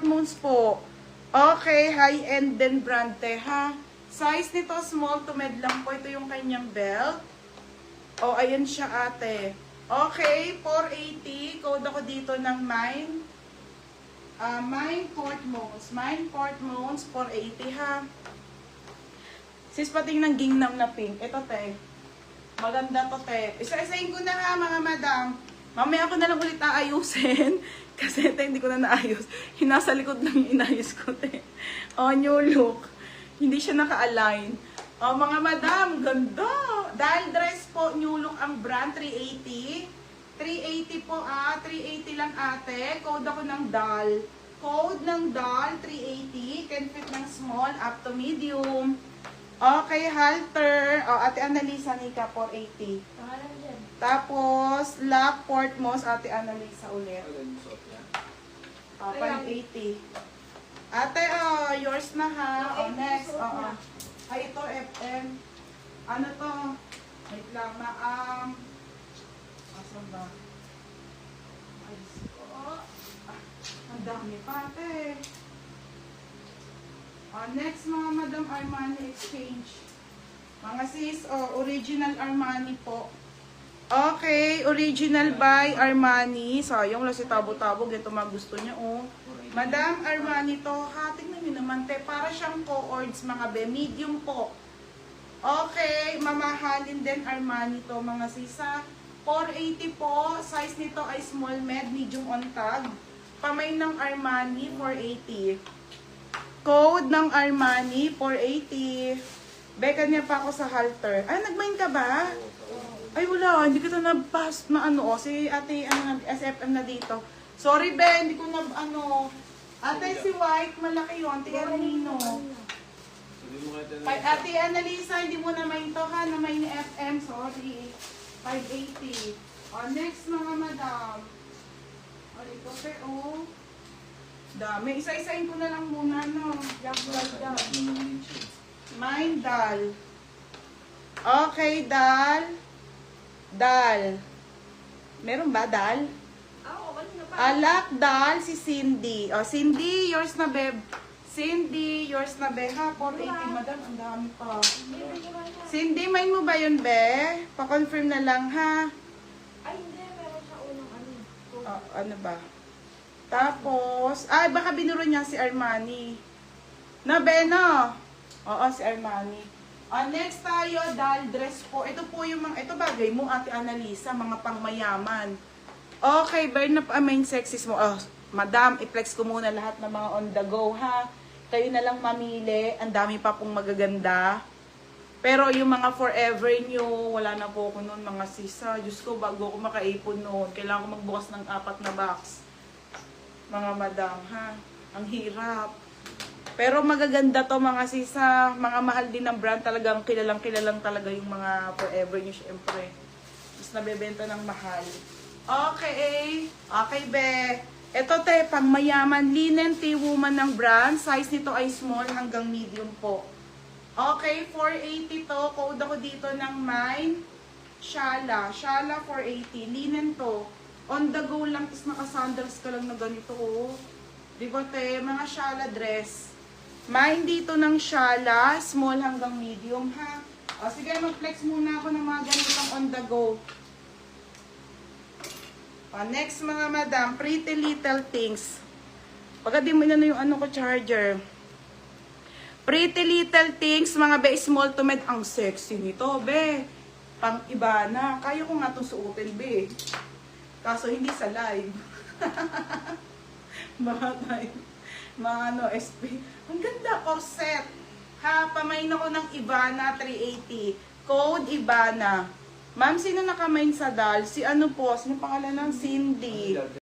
Portmons po. Okay, high-end din brand te, ha? Size nito, small to med lang po. Ito yung kanyang belt. O, ayan siya ate. Okay, 480. Code ako dito ng mine. Mine Portmons. Mine Portmons, 480 ha. Sis, pating ng gingnam na pink. Ito te. Maganda to te. Isa-isayin ko na ha mga madam. Mamaya ako na lang ulit aayusin. Kasi ito hindi ko na naayos. Hinasa likod lang inayos ko te. O, new look. Hindi siya naka-align. O, mga madam, ganda. Dahil dress po, new look ang brand, 380. 380 po 380 lang ate. Code ako ng doll. Code ng doll, 380. Can fit ng small up to medium. Okay, halter. O, ate Annalisa, Nika, 480. Tapos, lock, Portmos, ate Annalisa ulit. 580. Ate, yours na ha. O, next. Ay, ito, FM. Ano to? Wait lang, asan ba? Ay, ang dami pa, ate. Next, mga Madam Armani Exchange. Mga sis, original Armani po. Okay, original by Armani. Sayang lang si Tabo-Tabo. Ito magusto niya, Madam Armani to. Ha, tingnan nyo naman, te. Para siyang co-ords, mga be. Medium po. Okay, mamahalin din Armani to, mga sisa. 480 po. Size nito ay small med, medium on tag. Pamay ng Armani, 480. Code ng Armani, 480. Beka niya pa ako sa halter. Ay, nag-mine ka ba? Ay, wala. Hindi kita na-pass na si ate, SFM na dito. Sorry, Ben. Hindi ko ate, si White, malaki yun. Ate Nino. Ate Annalisa, hindi mo na main to ha. Na main ni FM. Sorry. 580. Next, mga madam. Ito, dami. Isa-isain ko na lang muna, no? Mine, dal. Okay, dal. Dal. Meron ba, dal? Alak, dal, si Cindy. Cindy, yours na, beb. Cindy, yours na, be. Ha, 480, madam. Ang dami pa. Cindy, main mo ba yun, be? Pa-confirm na lang, ha? Ay, hindi. Meron siya unang ano ba? Tapos, baka binuro niya si Armani. Na, Beno? Oo, si Armani. Next tayo, doll dress po. Ito po yung mga, ito bagay mo, ate Annalisa, mga pangmayaman. Okay, burn up main sexes mo. Madam, i-flex ko muna lahat ng mga on the go, ha? Kayo na lang mamili. Ang dami pa pong magaganda. Pero yung mga forever nyo, wala na po ako noon, mga sisa. Diyos ko, bago ako makaipon noon, kailangan ko magbukas ng 4 na box. Mga madam, ha? Ang hirap. Pero magaganda to, mga sisa. Mga mahal din ng brand. Talagang kilalang talaga yung mga forever nyo, syempre. Mas nabebenta ng mahal. Okay. Okay, be. Ito, te, pang mayaman. Linen tea woman ng brand. Size nito ay small hanggang medium po. Okay, 480 to. Code ako dito ng mine. Shala. Shala 480. Linen to. On the go lang, is naka-sandals ka lang na ganito, Di ba, te? Mga shala dress. Mine dito ng shala, small hanggang medium, ha? Sige, mag-flex muna ako ng mga ganitong on the go. Next, mga madam, Pretty Little Things. Pagka di mo na yung ko, charger. Pretty Little Things, mga be, small to med. Ang sexy nito, be. Pang iba na. Kaya ko nga itong suotin, be. Kaso hindi sa live. Mga SP. Ang ganda, corset. Ha, pamain ako ng Ivana 380. Code Ivana. Ma'am, sino nakamain sa dal? Si ano po? Sino pangalan ng Cindy?